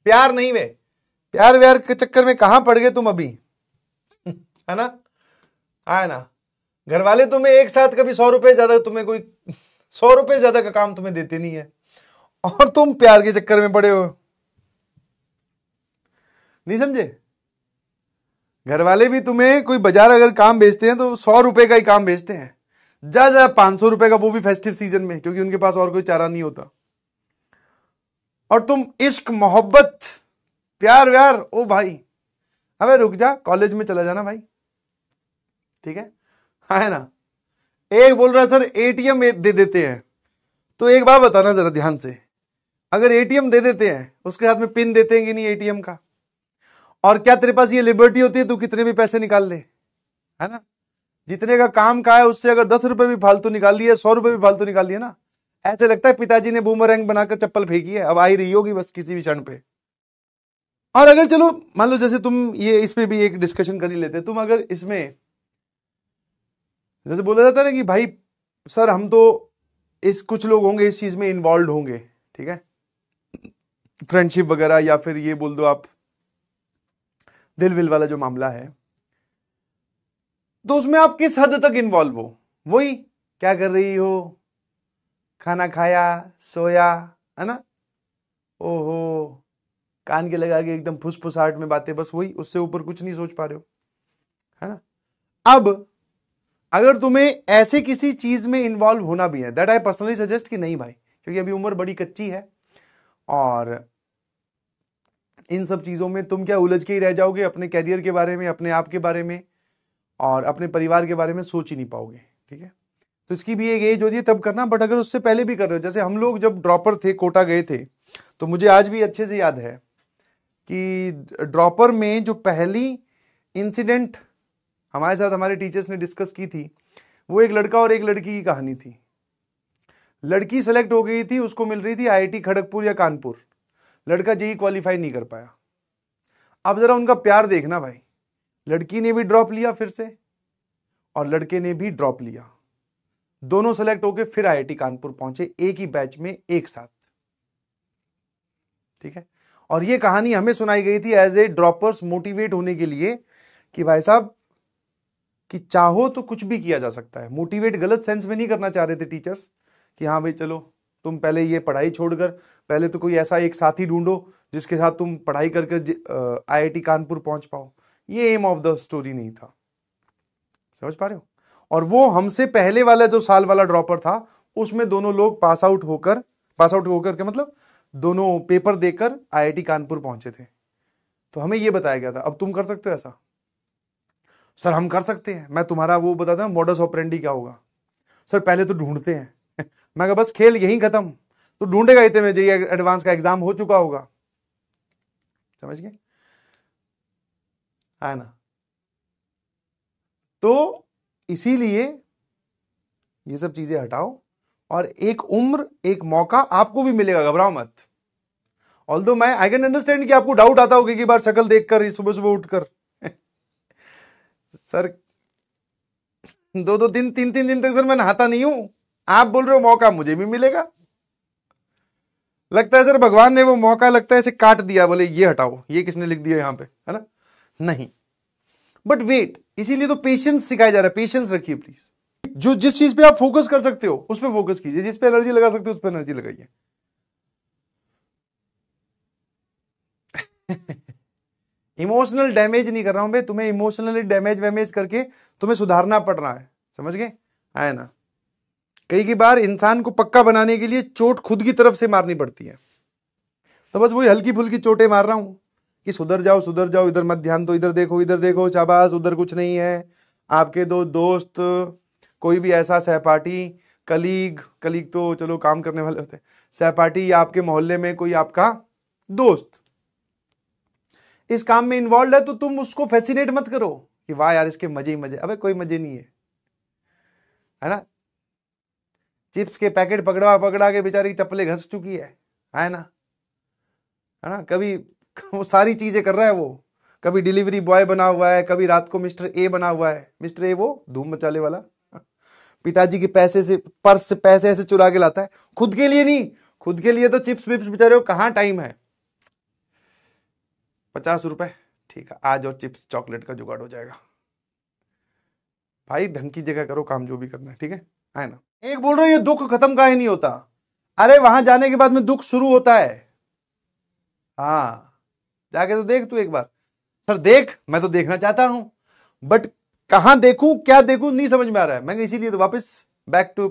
प्यार नहीं वे, प्यार व्यार के चक्कर में कहां पड़ गए तुम अभी, है ना, है ना। घर वाले तुम्हें एक साथ कभी 100 रुपए ज्यादा, तुम्हें कोई 100 रुपए ज्यादा का काम तुम्हें देते नहीं है, और तुम प्यार के चक्कर में पड़े हो। नहीं समझे? घर वाले भी तुम्हें कोई बाजार अगर काम बेचते हैं तो 100 रुपए का ही काम बेचते हैं, ज्यादा 500 रुपए का, वो भी फेस्टिव सीजन में, क्योंकि उनके पास और कोई चारा नहीं होता। और तुम इश्क मोहब्बत प्यार व्यार, ओ भाई अबे रुक जा, कॉलेज में चला जाना भाई, ठीक है ना। एक बोल रहा सर एटीएम दे देते हैं, तो एक बात बताना जरा ध्यान से, अगर एटीएम दे देते हैं उसके हाथ में पिन देते हैं कि नहीं एटीएम का, और क्या तेरे पास ये लिबर्टी होती है तू कितने भी पैसे निकाल ले, है ना। जितने का काम का है उससे अगर 10 रुपए भी फालतू निकाल लिए, 100 रुपए भी फालतू निकाल लिए ना, ऐसे लगता है पिताजी ने बूमरैंग बनाकर चप्पल फेंकी है, अब आई रही होगी बस किसी भी क्षण पे। और अगर चलो मान लो जैसे तुम ये इस पे भी एक डिस्कशन कर ही लेते, तुम अगर इसमें जैसे बोला जाता है ना कि भाई सर हम तो इस कुछ लोग होंगे इस चीज में इन्वॉल्व होंगे, ठीक है, फ्रेंडशिप वगैरह, या फिर ये बोल दो आप दिल विल वाला जो मामला है, तो उसमें आप किस हद तक इन्वॉल्व हो, वही क्या कर रही हो, खाना खाया सोया, है ना, ओहो कान के लगा के एकदम फुसफुसाहट में बातें, बस वही, उससे ऊपर कुछ नहीं सोच पा रहे हो, है ना। अब अगर तुम्हें ऐसे किसी चीज में इन्वॉल्व होना भी है, दैट आई पर्सनली सजेस्ट कि नहीं भाई, क्योंकि अभी उम्र बड़ी कच्ची है और इन सब चीजों में तुम क्या उलझ के ही रह जाओगे, अपने कैरियर के बारे में, अपने आप के बारे में और अपने परिवार के बारे में सोच ही नहीं पाओगे, ठीक है। तो इसकी भी एक एज होती है तब करना, बट अगर उससे पहले भी कर रहे हो, जैसे हम लोग जब ड्रॉपर थे कोटा गए थे, तो मुझे आज भी अच्छे से याद है कि ड्रॉपर में जो पहली इंसिडेंट हमारे साथ हमारे टीचर्स ने डिस्कस की थी, वो एक लड़का और एक लड़की की कहानी थी। लड़की सेलेक्ट हो गई थी, उसको मिल रही थी आईआईटी खड़गपुर या कानपुर, लड़का जेईई क्वालिफाई नहीं कर पाया। अब जरा उनका प्यार देखना भाई, लड़की ने भी ड्रॉप लिया फिर से और लड़के ने भी ड्रॉप लिया, दोनों सेलेक्ट होकर फिर आईआईटी कानपुर पहुंचे एक ही बैच में एक साथ, ठीक है। और ये कहानी हमें सुनाई गई थी एज ए ड्रॉपर्स मोटिवेट होने के लिए कि भाई साहब कि चाहो तो कुछ भी किया जा सकता है। मोटिवेट गलत सेंस में नहीं करना चाह रहे थे टीचर्स कि हाँ भाई चलो तुम पहले ये पढ़ाई छोड़कर पहले तो कोई ऐसा एक साथी ढूंढो जिसके साथ तुम पढ़ाई करके आईआईटी कानपुर पहुंच पाओ, ये एम ऑफ द स्टोरी नहीं था, समझ पा रहे हो। और वो हमसे पहले वाला जो साल वाला ड्रॉपर था उसमें दोनों लोग पास आउट होकर के मतलब दोनों पेपर देकर आईआईटी कानपुर पहुंचे थे। तो हमें ये बताया गया था अब तुम कर सकते हो ऐसा, सर हम कर सकते हैं, मैं तुम्हारा वो बताता हूं मॉडस ऑपरेंडी क्या होगा, सर पहले तो ढूंढते हैं मैं कहा बस खेल यहीं खत्म, तो ढूंढेगा इतने में जेईई एडवांस का एग्जाम हो चुका होगा, समझ गए, है ना। तो इसीलिए ये सब चीजें हटाओ और एक उम्र एक मौका आपको भी मिलेगा, घबराओ मत। ऑल्दो मैं आई कैन अंडरस्टैंड कि आपको डाउट आता होगा कि बार शक्ल देखकर सुबह सुबह उठकर सर 2-2 दिन 3-3 दिन तक सर मैं नहाता नहीं हूं, आप बोल रहे हो मौका मुझे भी मिलेगा, लगता है सर भगवान ने वो मौका लगता है ऐसे काट दिया, बोले ये हटाओ, ये किसने लिख दिया यहां पे, है ना, नहीं। बट वेट, इसीलिए तो पेशेंस सिखाया जा रहा है, पेशेंस रखिए प्लीज। जो जिस चीज पे आप फोकस कर सकते हो उस पे फोकस कीजिए, जिस पे एनर्जी लगा सकते हो उस पे एनर्जी लगाइए इमोशनल डैमेज नहीं कर रहा हूं भाई, तुम्हें इमोशनली डैमेज करके तुम्हें सुधारना पड़ रहा है, समझ गए, है ना। कई बार इंसान को पक्का बनाने के लिए चोट खुद की तरफ से मारनी पड़ती है, तो बस वही हल्की फुल्की चोटें मार रहा हूं कि सुधर जाओ, इधर मत ध्यान दो, इधर देखो शाबाश, उधर कुछ नहीं है, आपके दो दोस्त, कोई भी ऐसा सहपाठी, कलीग तो चलो काम करने वाले होते हैं, सहपाठी या आपके मोहल्ले में कोई आपका दोस्त इस काम में इन्वॉल्व है, तो तुम उसको फैसिनेट मत करो कि वाह यार इसके मजे ही मजे, अबे कोई मजे नहीं है ना। चिप्स के पैकेट पकड़ा के बेचारी की चप्पलें घस चुकी है ना, कभी वो सारी चीजें कर रहा है, वो कभी डिलीवरी बॉय बना हुआ है, कभी रात को मिस्टर ए बना हुआ है, मिस्टर ए वो धूम मचाले वाला, पिताजी के पैसे से पर्स से पैसे ऐसे चुरा के लाता है, खुद के लिए नहीं, खुद के लिए तो चिप्स विप्स बेचारे को कहां टाइम है 50 रुपए, ठीक है, आज और चिप्स चॉकलेट का जुगाड़ हो जाएगा। भाई ढंग की जगह करो काम, जो भी करना है, ठीक है ना। एक बोल रहे हो ये दुख खत्म काहे नहीं होता, अरे वहां जाने के बाद में दुख शुरू होता है। हाँ, जाके तो देख तू एक बार। सर देख, मैं तो देखना चाहता हूं, बट कहां देखूं क्या देखूं नहीं समझ में आ रहा है। मैं इसीलिए तो वापस बैक टू